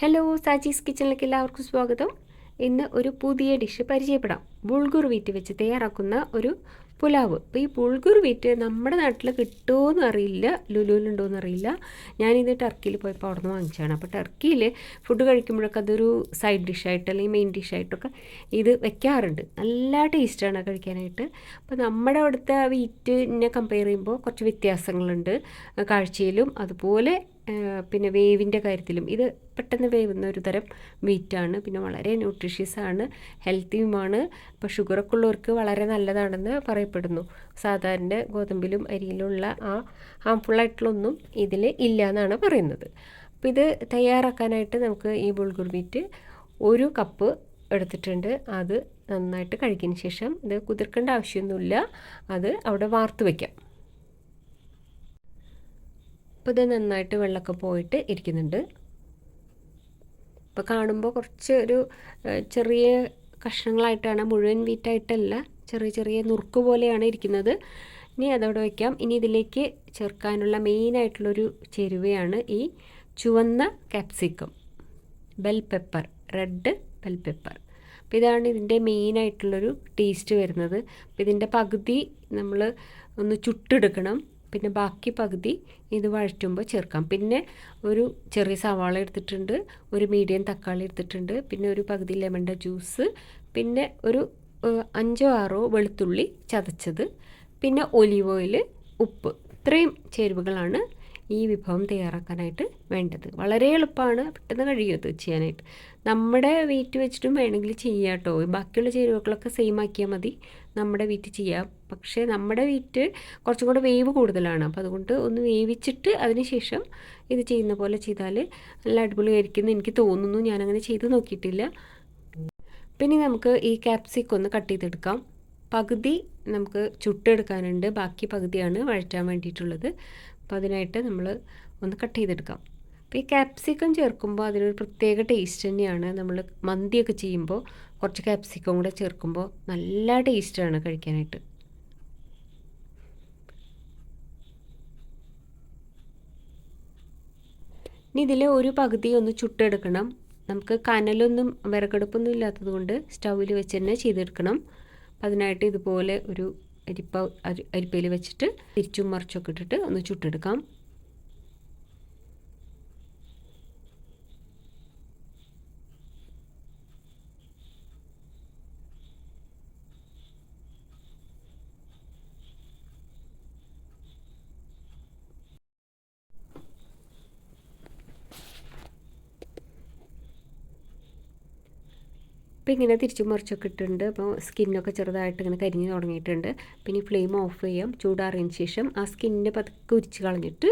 Hello, Saji's കിച്ചണിലേക്ക് എല്ലാവർക്കും സ്വാഗതം. ഇന്ന് ഒരു പുതിയ ഡിഷ് പരിചയപ്പെടാം. ബുൾഗുർ വീറ്റ് വെച്ച് തയ്യാറാക്കുന്ന ഒരു പുലാവ്. അപ്പോൾ ഈ ബുൾഗുർ വീറ്റ് നമ്മുടെ നാട്ടിൽ കിട്ടുമോയെന്ന് അറിയില്ല, ലുലുവിലുണ്ടോയെന്ന് അറിയില്ല. ഞാനിത് ടർക്കിയിൽ പോയപ്പോൾ അവിടെ നിന്ന് വാങ്ങിച്ചതാണ്. അപ്പോൾ ടർക്കിയിൽ ഫുഡ് കഴിക്കുമ്പോഴൊക്കെ അതൊരു സൈഡ് ഡിഷായിട്ട് അല്ലെങ്കിൽ മെയിൻ ഡിഷായിട്ടൊക്കെ ഇത് വെക്കാറുണ്ട്. നല്ല ടേസ്റ്റാണ് കഴിക്കാനായിട്ട്. അപ്പോൾ നമ്മുടെ അവിടുത്തെ വീറ്റിനെ കമ്പയർ ചെയ്യുമ്പോൾ കുറച്ച് വ്യത്യാസങ്ങളുണ്ട് കാഴ്ചയിലും, അതുപോലെ പിന്നെ വേവിൻ്റെ കാര്യത്തിലും. ഇത് പെട്ടെന്ന് വേവുന്ന ഒരു തരം വീറ്റാണ്. പിന്നെ വളരെ ന്യൂട്രീഷ്യസ് ആണ്, ഹെൽത്തിയുമാണ്. ഇപ്പോൾ ഷുഗറൊക്കെ ഉള്ളവർക്ക് വളരെ നല്ലതാണെന്ന് പറയപ്പെടുന്നു. സാധാരണ ഗോതമ്പിലും അരിയിലുള്ള ആ ഹാംഫുള്ളായിട്ടുള്ളൊന്നും ഇതിൽ ഇല്ല എന്നാണ് പറയുന്നത്. അപ്പോൾ ഇത് തയ്യാറാക്കാനായിട്ട് നമുക്ക് ഈ ബുൾഗുർ വീറ്റ് 1 കപ്പ് എടുത്തിട്ടുണ്ട്. അത് നന്നായിട്ട് കഴുകിയതിന് ശേഷം, ഇത് കുതിർക്കേണ്ട ആവശ്യമൊന്നുമില്ല, അത് അവിടെ വാർത്ത് വയ്ക്കാം. അപ്പോൾ ഇത് നന്നായിട്ട് വെള്ളമൊക്കെ പോയിട്ട് ഇരിക്കുന്നുണ്ട്. ഇപ്പോൾ കാണുമ്പോൾ കുറച്ച് ഒരു ചെറിയ കഷ്ണങ്ങളായിട്ടാണ്, മുഴുവൻ വീറ്റായിട്ടല്ല, ചെറിയ ചെറിയ നുറുക്ക് പോലെയാണ് ഇരിക്കുന്നത്. ഇനി അതവിടെ വയ്ക്കാം. ഇനി ഇതിലേക്ക് ചേർക്കാനുള്ള മെയിനായിട്ടുള്ളൊരു ചേരുവയാണ് ഈ ചുവന്ന capsicum, bell pepper, red bell pepper. അപ്പോൾ ഇതാണ് ഇതിൻ്റെ മെയിനായിട്ടുള്ളൊരു ടേസ്റ്റ് വരുന്നത്. അപ്പോൾ ഇതിൻ്റെ പകുതി നമ്മൾ ഒന്ന് ചുട്ടെടുക്കണം, പിന്നെ ബാക്കി പകുതി ഇത് വഴറ്റുമ്പോൾ ചേർക്കാം. പിന്നെ ഒരു ചെറിയ സവാള എടുത്തിട്ടുണ്ട്, ഒരു മീഡിയം തക്കാളി എടുത്തിട്ടുണ്ട്, പിന്നെ ഒരു പകുതി ലെമണിൻ്റെ ജ്യൂസ്, പിന്നെ ഒരു 5-6 വെളുത്തുള്ളി ചതച്ചത്, പിന്നെ ഒലീവ് ഓയിൽ, ഉപ്പ്. ഇത്രയും ചേരുവകളാണ് ഈ വിഭവം തയ്യാറാക്കാനായിട്ട് വേണ്ടത്. വളരെ എളുപ്പമാണ്, പെട്ടെന്ന് കഴിയും ഇത് ചെയ്യാനായിട്ട്. നമ്മുടെ വീറ്റ് വെച്ചിട്ടും വേണമെങ്കിൽ ചെയ്യാം കേട്ടോ. ബാക്കിയുള്ള ചേരുവകളൊക്കെ സെയിം ആക്കിയാൽ മതി, നമ്മുടെ വീറ്റ് ചെയ്യാം. പക്ഷേ നമ്മുടെ വീറ്റ് കുറച്ചും കൂടെ വേവ് കൂടുതലാണ്. അപ്പോൾ അതുകൊണ്ട് ഒന്ന് വേവിച്ചിട്ട് അതിന് ശേഷം ഇത് ചെയ്യുന്ന പോലെ ചെയ്താൽ നല്ല അടിപൊളിയായിരിക്കും എന്ന് എനിക്ക് തോന്നുന്നു. ഞാനങ്ങനെ ചെയ്ത് നോക്കിയിട്ടില്ല. പിന്നെ നമുക്ക് ഈ ക്യാപ്സിക്കം ഒന്ന് കട്ട് ചെയ്തെടുക്കാം. പകുതി നമുക്ക് ചുട്ടെടുക്കാനുണ്ട്, ബാക്കി പകുതിയാണ് വഴറ്റാൻ വേണ്ടിയിട്ടുള്ളത്. അപ്പോൾ അതിനായിട്ട് നമ്മൾ ഒന്ന് കട്ട് ചെയ്തെടുക്കാം. അപ്പോൾ ഈ ക്യാപ്സിക്കം ചേർക്കുമ്പോൾ അതിനൊരു പ്രത്യേക ടേസ്റ്റ് തന്നെയാണ്. നമ്മൾ മന്തിയൊക്കെ ചെയ്യുമ്പോൾ കുറച്ച് ക്യാപ്സിക്കം കൂടെ ചേർക്കുമ്പോൾ നല്ല ടേസ്റ്റാണ് കഴിക്കാനായിട്ട്. ഇനി ഇതിൽ ഒരു പകുതി ഒന്ന് ചുട്ടെടുക്കണം. നമുക്ക് കനലൊന്നും വിറകടുപ്പൊന്നും ഇല്ലാത്തത് കൊണ്ട് സ്റ്റൗവിൽ വെച്ച് തന്നെ ചെയ്തെടുക്കണം. അതിനായിട്ട് ഇതുപോലെ ഒരു അരിപ്പയിൽ വെച്ചിട്ട് തിരിച്ചും മറിച്ചൊക്കെ ഇട്ടിട്ട് ഒന്ന് ചുട്ടെടുക്കാം. അപ്പോൾ ഇങ്ങനെ തിരിച്ചും മറിച്ചൊക്കെ ഇട്ടിട്ടുണ്ട്. അപ്പോൾ സ്കിന്നൊക്കെ ചെറുതായിട്ട് ഇങ്ങനെ കരിഞ്ഞ് തുടങ്ങിയിട്ടുണ്ട്. പിന്നെ ഫ്ലെയിം ഓഫ് ചെയ്യാം. ചൂടാറിയതിന് ശേഷം ആ സ്കിന്നിനെ പതുക്കെ ഉരിച്ച് കളഞ്ഞിട്ട്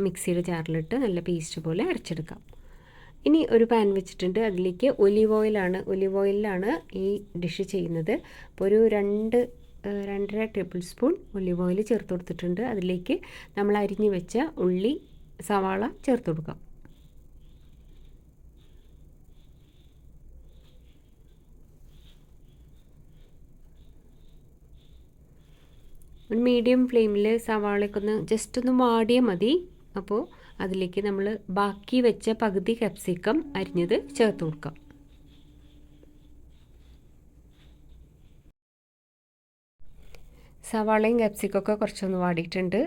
മിക്സിയുടെ ജാറിലിട്ട് നല്ല പേസ്റ്റ് പോലെ അരച്ചെടുക്കാം. ഇനി ഒരു പാൻ വെച്ചിട്ടുണ്ട്, അതിലേക്ക് ഒലീവ് ഓയിലാണ് ഈ ഡിഷ് ചെയ്യുന്നത്. അപ്പോൾ ഒരു 2-2.5 ടേബിൾ സ്പൂൺ ഒലീവ് ഓയിൽ ചേർത്ത് കൊടുത്തിട്ടുണ്ട്. അതിലേക്ക് നമ്മൾ അരിഞ്ഞ് വെച്ച ഉള്ളി, സവാള ചേർത്ത് കൊടുക്കാം. ഒരു മീഡിയം ഫ്ലെയിമിൽ സവാളയൊക്കെ ഒന്ന് ജസ്റ്റ് ഒന്ന് വാടിയാൽ മതി. അപ്പോൾ അതിലേക്ക് നമ്മൾ ബാക്കി വെച്ച പകുതി ക്യാപ്സിക്കം അരിഞ്ഞത് ചേർത്ത് കൊടുക്കാം. സവാളയും ക്യാപ്സിക്കൊക്കെ കുറച്ചൊന്ന് വാടിയിട്ടുണ്ട്.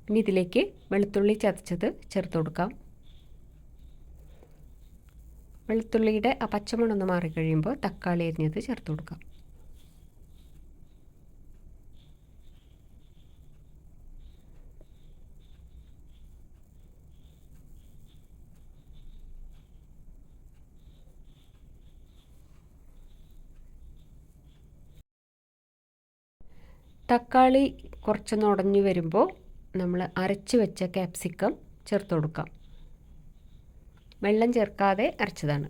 പിന്നെ ഇതിലേക്ക് വെളുത്തുള്ളി ചതച്ചത് ചേർത്ത് കൊടുക്കാം. വെളുത്തുള്ളിയുടെ ആ പച്ചമണമൊന്ന് മാറിക്കഴിയുമ്പോൾ തക്കാളി അരിഞ്ഞത് ചേർത്ത് കൊടുക്കാം. തക്കാളി കുറച്ചൊന്ന് ഉടഞ്ഞു വരുമ്പോൾ നമ്മൾ അരച്ച് വെച്ച ക്യാപ്സിക്കം ചേർത്ത് കൊടുക്കാം. വെള്ളം ചേർക്കാതെ അരച്ചതാണ്.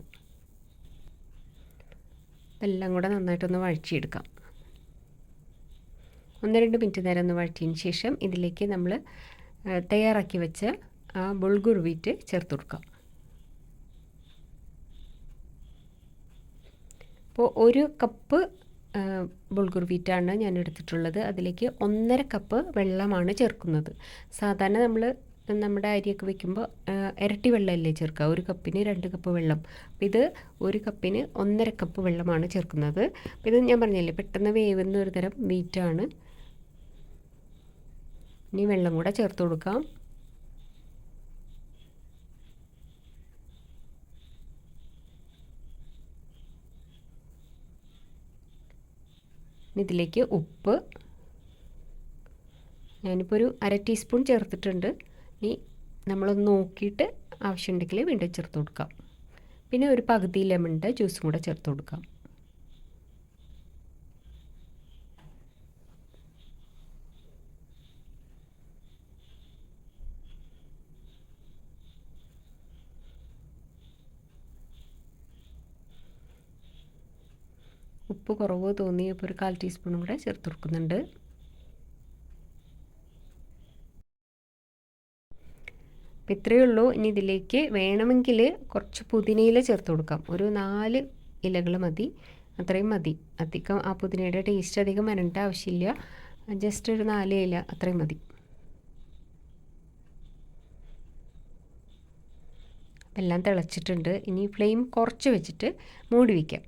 എല്ലാം കൂടെ നന്നായിട്ടൊന്ന് വഴറ്റിയെടുക്കാം. 1-2 മിനിറ്റ് നേരം ഒന്ന് വഴറ്റിയതിന് ശേഷം ഇതിലേക്ക് നമ്മൾ തയ്യാറാക്കി വെച്ച ആ ബുൾഗുർ വീറ്റ് ചേർത്ത് കൊടുക്കാം. അപ്പോൾ 1 കപ്പ് ബുൾഗുർ വീറ്റാണ് ഞാൻ എടുത്തിട്ടുള്ളത്. അതിലേക്ക് 1.5 കപ്പ് വെള്ളമാണ് ചേർക്കുന്നത്. സാധാരണ നമ്മൾ നമ്മുടെ അരിയൊക്കെ വെക്കുമ്പോൾ ഇരട്ടി വെള്ളമല്ലേ ചേർക്കുക, 1 കപ്പിന് 2 കപ്പ് വെള്ളം. അപ്പോൾ ഇത് 1 കപ്പിന് 1.5 കപ്പ് വെള്ളമാണ് ചേർക്കുന്നത്. അപ്പോൾ ഇത് ഞാൻ പറഞ്ഞില്ലേ പെട്ടെന്ന് വേവുന്ന ഒരു തരം മീറ്റാണ്. ഇനി വെള്ളം കൂടെ ചേർത്ത് കൊടുക്കാം. ഇതിലേക്ക് ഉപ്പ് ഞാനിപ്പോൾ ഒരു 1/2 ടീസ്പൂൺ ചേർത്തിട്ടുണ്ട്. ഇനി നമ്മളൊന്ന് നോക്കിയിട്ട് ആവശ്യമുണ്ടെങ്കിൽ വീണ്ടും ചേർത്ത് കൊടുക്കാം. പിന്നെ ഒരു പകുതി ലെമണിൻ്റെ ജ്യൂസും കൂടെ ചേർത്ത് കൊടുക്കാം. ഉപ്പ് കുറവ് തോന്നിയപ്പോൾ ഒരു 1/4 ടീസ്പൂണും കൂടെ ചേർത്ത് കൊടുക്കുന്നുണ്ട്. അപ്പോൾ ഇത്രയേ ഉള്ളൂ. ഇനി ഇതിലേക്ക് വേണമെങ്കിൽ കുറച്ച് പുതിനയില ചേർത്ത് കൊടുക്കാം. ഒരു 4 ഇലകൾ മതി, അത്രയും മതി. അധികം ആ പുതിനയുടെ ടേസ്റ്റ് അധികം വരേണ്ട ആവശ്യമില്ല. ജസ്റ്റ് ഒരു 4 ഇല അത്രയും മതി. എല്ലാം തിളച്ചിട്ടുണ്ട്. ഇനി ഫ്ലെയിം കുറച്ച് വെച്ചിട്ട് മൂടി വയ്ക്കാം.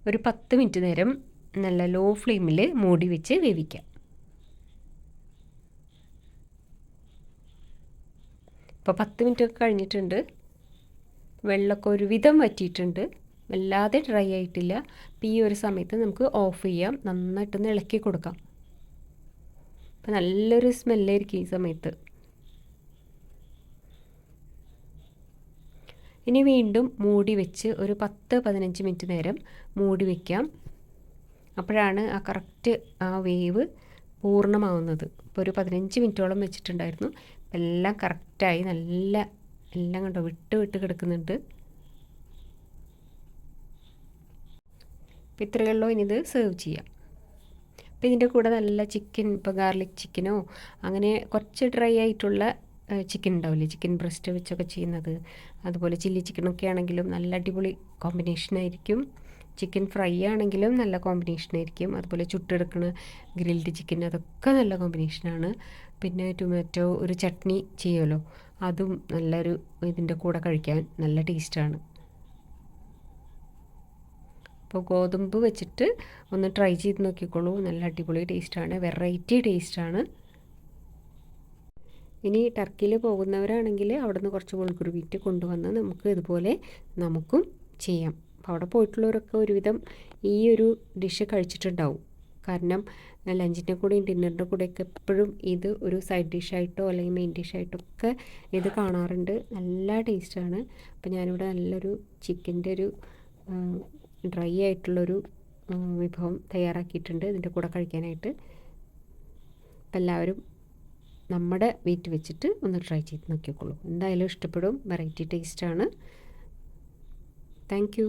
ഒരു 10 മിനിറ്റ് നേരം നല്ല ലോ ഫ്ലെയിമിൽ മൂടി വെച്ച് വേവിക്കാം. ഇപ്പോൾ 10 മിനിറ്റ് ഒക്കെ കഴിഞ്ഞിട്ടുണ്ട്. വെള്ളമൊക്കെ ഒരുവിധം വറ്റിയിട്ടുണ്ട്, വല്ലാതെ ഡ്രൈ ആയിട്ടില്ല. അപ്പോൾ ഈ ഒരു സമയത്ത് നമുക്ക് ഓഫ് ചെയ്യാം. നന്നായിട്ടൊന്ന് ഇളക്കി കൊടുക്കാം. അപ്പോൾ നല്ലൊരു സ്മെല്ലായിരിക്കും ഈ സമയത്ത്. ഇനി വീണ്ടും മൂടി വെച്ച് ഒരു 10-15 മിനിറ്റ് നേരം മൂടി വയ്ക്കാം. അപ്പോഴാണ് ആ കറക്റ്റ് ആ വേവ് പൂർണ്ണമാവുന്നത്. ഇപ്പോൾ ഒരു 15 മിനിറ്റോളം വെച്ചിട്ടുണ്ടായിരുന്നു. എല്ലാം കറക്റ്റായി, നല്ല എല്ലാം കണ്ടോ വിട്ട് വിട്ട് കിടക്കുന്നുണ്ട്. അപ്പോൾ ഇത്രയേ ഉള്ളൂ. ഇനി ഇത് സെർവ് ചെയ്യാം. അപ്പോൾ ഇതിൻ്റെ കൂടെ നല്ല ചിക്കൻ, ഇപ്പോൾ ഗാർലിക് ചിക്കനോ അങ്ങനെ കുറച്ച് ഡ്രൈ ആയിട്ടുള്ള ചിക്കൻ ഉണ്ടാവില്ലേ, ചിക്കൻ ബ്രസ്റ്റ് വെച്ചൊക്കെ ചെയ്യുന്നത്, അതുപോലെ ചില്ലി ചിക്കനൊക്കെ ആണെങ്കിലും നല്ല അടിപൊളി കോമ്പിനേഷനായിരിക്കും. ചിക്കൻ ഫ്രൈ ആണെങ്കിലും നല്ല കോമ്പിനേഷനായിരിക്കും. അതുപോലെ ചുട്ടെടുക്കുന്ന ഗ്രിൽഡ് ചിക്കൻ, അതൊക്കെ നല്ല കോമ്പിനേഷനാണ്. പിന്നെ ടൊമാറ്റോ ഒരു ചട്നി ചെയ്യുമല്ലോ, അതും നല്ലൊരു ഇതിൻ്റെ കൂടെ കഴിക്കാൻ നല്ല ടേസ്റ്റാണ്. അപ്പോൾ ഗോതമ്പ് വെച്ചിട്ട് ഒന്ന് ട്രൈ ചെയ്ത് നോക്കിക്കോളൂ. നല്ല അടിപൊളി ടേസ്റ്റാണ്, വെറൈറ്റി ടേസ്റ്റാണ്. ഇനി ടർക്കിയിൽ പോകുന്നവരാണെങ്കിൽ അവിടെ നിന്ന് കുറച്ച് ബൾഗുർ മീറ്റ് കൊണ്ടുവന്ന് നമുക്ക് ഇതുപോലെ നമുക്കും ചെയ്യാം. അപ്പോൾ അവിടെ പോയിട്ടുള്ളവരൊക്കെ ഒരുവിധം ഈ ഒരു ഡിഷ് കഴിച്ചിട്ടുണ്ടാവും. കാരണം ലഞ്ചിൻ്റെ കൂടെയും ഡിന്നറിൻ്റെ കൂടെയൊക്കെ എപ്പോഴും ഇത് ഒരു സൈഡ് ഡിഷായിട്ടോ അല്ലെങ്കിൽ മെയിൻ ഡിഷായിട്ടൊക്കെ ഇത് കാണാറുണ്ട്. നല്ല ടേസ്റ്റാണ്. അപ്പോൾ ഞാനിവിടെ നല്ലൊരു ചിക്കൻ്റെ ഒരു ഡ്രൈ ആയിട്ടുള്ളൊരു വിഭവം തയ്യാറാക്കിയിട്ടുണ്ട് ഇതിൻ്റെ കൂടെ കഴിക്കാനായിട്ട്. അപ്പോൾ എല്ലാവരും നമ്മുടെ വീട്ടിൽ വെച്ചിട്ട് ഒന്ന് ട്രൈ ചെയ്ത് നോക്കിക്കോളൂ. എന്തായാലും ഇഷ്ടപ്പെടും, വെറൈറ്റി ടേസ്റ്റാണ്. Thank you.